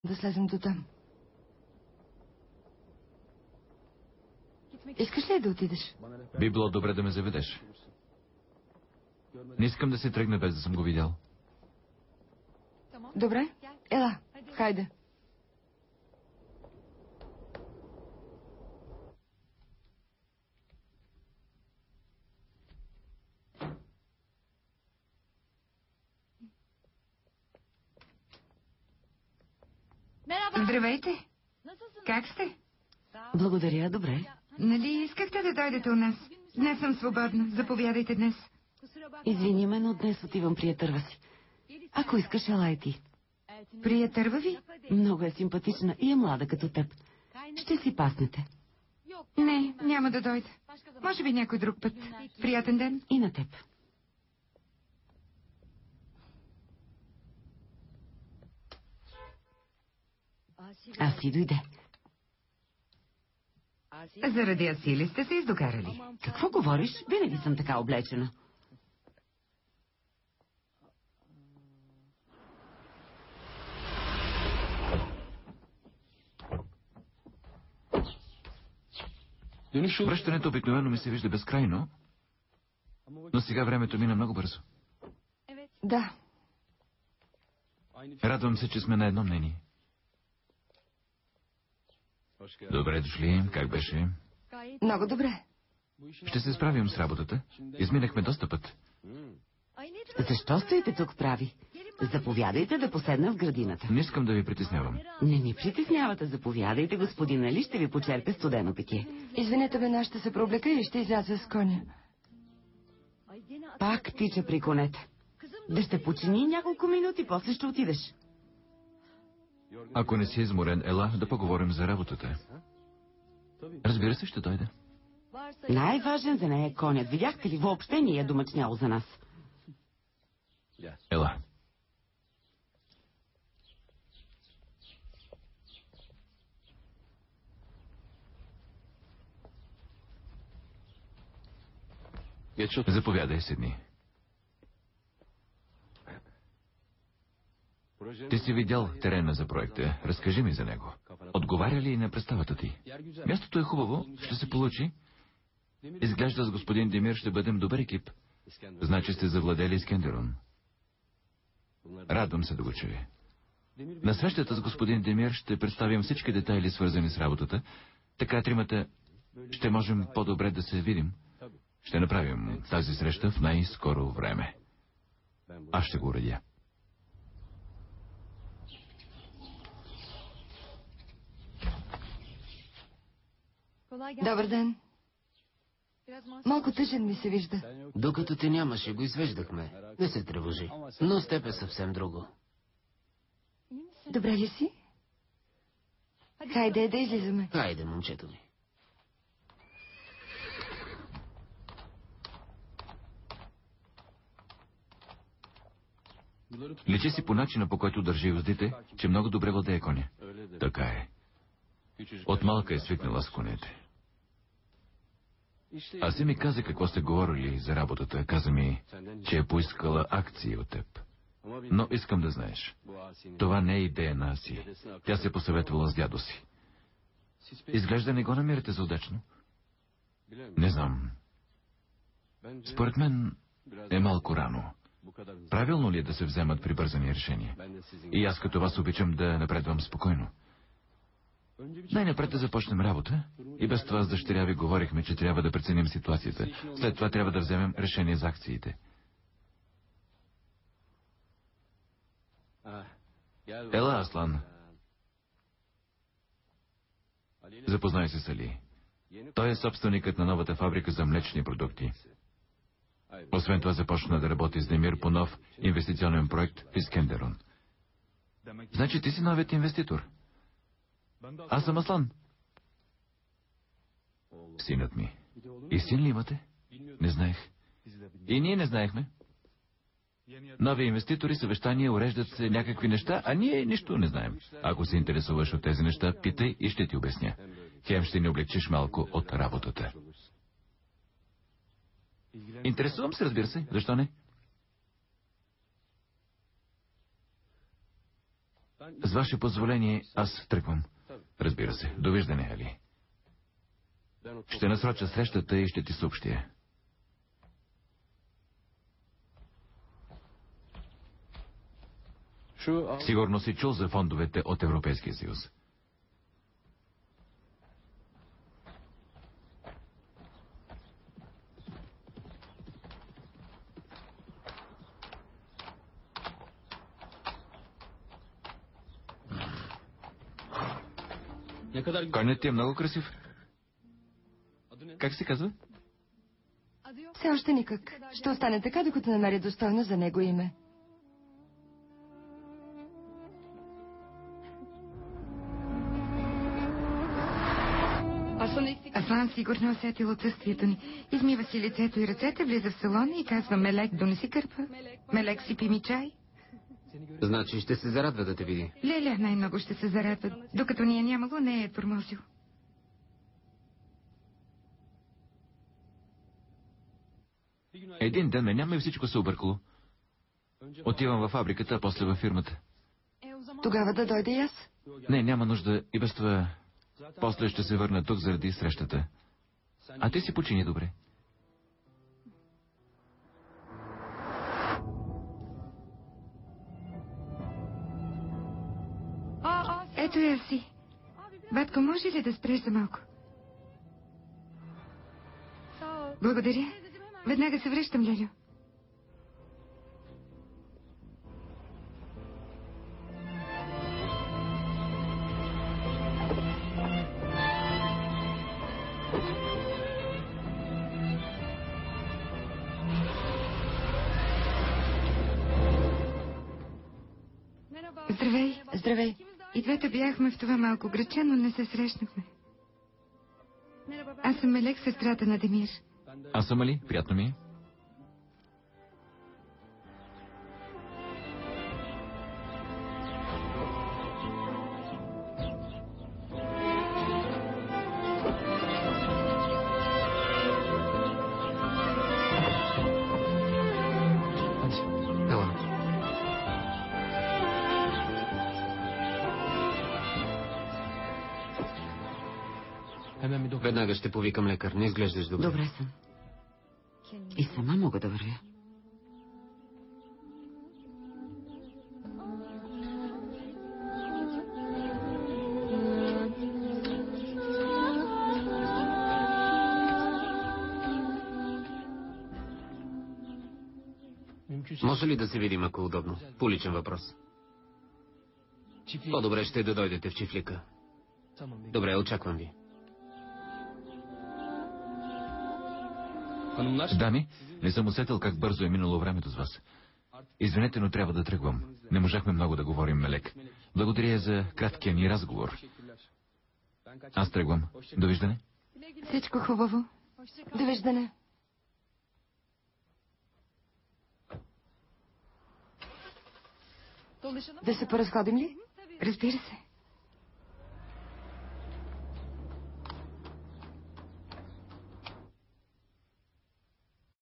да слезем до там. Искаш ли да отидеш? Би било добре да ме заведеш. Не искам да се тръгна без да съм го видял. Добре, ела, хайде. Здравейте! Как сте? Благодаря, добре. Нали искахте да дойдете у нас? Днес съм свободна. Заповядайте днес. Извини ме, но днес отивам при ятърва си. Ако искаш, елай ти. При ятърва ви? Много е симпатична и е млада като теб. Ще си паснете. Не, няма да дойда. Може би някой друг път. Приятен ден. И на теб. Аз си дойде. Заради Асили сте се издокарали. Какво говориш? Винаги съм така облечена. Връщането обикновено ми се вижда безкрайно, но сега времето мина много бързо. Да, Радвам се, че сме на едно мнение. Добре дошли, как беше? много добре. Ще се справим с работата. Изминахме доста път. Защо стоите тук прави? Заповядайте да поседна в градината. Не искам да ви притеснявам. Не ни притеснявате, заповядайте, господина ли ще ви почерпя студено питие. Извинете ме, аз ще се проблека и ще изляза с коня. Пак тича при конете. Да ще почини няколко минути, после ще отидеш. Ако не си изморен, ела да поговорим за работата. Разбира се, ще дойде. Най-важен за нея е конят. Видяхте ли, въобще не е домъчняло за нас. Ела. Заповядай, седни. Ти си видял терена за проекта. Разкажи ми за него. Отговаря ли на представата ти? Мястото е хубаво, ще се получи. Изглежда с господин Демир ще бъдем добър екип. Значи сте завладели Искендерун. Радвам се да го чуя. На срещата с господин Демир ще представим всички детайли, свързани с работата. Така тримата ще можем по-добре да се видим. Ще направим тази среща в най-скоро време. Аз ще го уредя. Добър ден. Малко тъжен ми се вижда. Докато те нямаше, го извеждахме. Не се тревожи. Но с теб е съвсем друго. Добре ли си? Хайде да излизаме. Хайде, момчето ми. Личи си по начина, по който държи уздите, че много добре владее коня. Така е. От малка е свикнала с конете. А си ми каза какво сте говорили за работата. Каза ми, че е поискала акции от теб. Но искам да знаеш. Това не е идея на Аси. Тя се посъветвала с дядо си. Изглежда не го намирате за удачно. Не знам. Според мен е малко рано. Правилно ли е да се вземат прибързани решения? И аз като вас обичам да напредвам спокойно. Най-напред да започнем работа. И без това с дъщеря ви говорихме, че трябва да преценим ситуацията. След това трябва да вземем решение за акциите. Ела, Аслан. Запознай се с Али. Той е собственикът на новата фабрика за млечни продукти. Освен това започна да работи с Демир по нов инвестиционен проект в Искендерун. Значи ти си новият инвеститор. Аз съм Аслан. Синът ми. И син ли имате? Не знаех. И ние не знаехме. Нови инвеститори, съвещания, уреждат се някакви неща, а ние нищо не знаем. Ако се интересуваш от тези неща, питай и ще ти обясня. Хем ще ни облегчиш малко от работата. Интересувам се, разбира се. Защо не? С ваше позволение, аз тръгвам. Разбира се. Довиждане, Али. Ще насроча срещата и ще ти съобщя. Сигурно си чул за фондовете от Европейския съюз. Конят ти е много красив. Как се казва? Все още никак. Ще остане така, докато намеря достойно за него име. Аслан сигурно усетил отсъствието ни. Измива си лицето и ръцете, влиза в салона и казва: Мелек, донеси кърпа. Мелек, сипи ми чай. Значи ще се зарадва да те види. Леля най-много ще се зарадва. Докато ни е нямало, не е тормозил. Един ден ме няма и всичко се объркало. Отивам във фабриката, а после във фирмата. Тогава да дойде и аз. Не, няма нужда. И без това... После ще се върна тук заради срещата. А ти си почини добре. Ето я си. Батко, може ли да спреш за малко? Благодаря. Веднага се връщам, Лелю. Здравей. Здравей. И двете бяхме в това малко граче, но не се срещнахме. Аз съм Мелек, сестрата на Демир. Аз съм Али, приятно ми е. Ела. Веднага ще повикам лекар. Не изглеждаш добре. Добре съм. И сама мога да вървя. Може ли да се видим, ако е удобно? По личен въпрос. По-добре ще е да дойдете в чифлика. Добре, очаквам ви. Дами, не съм усетил как бързо е минало времето с вас. Извинете, но трябва да тръгвам. Не можахме много да говорим, Мелек. Благодаря за краткия ни разговор. Аз тръгвам. Довиждане. Всичко хубаво. Довиждане. Да се поразходим ли? Разбира се.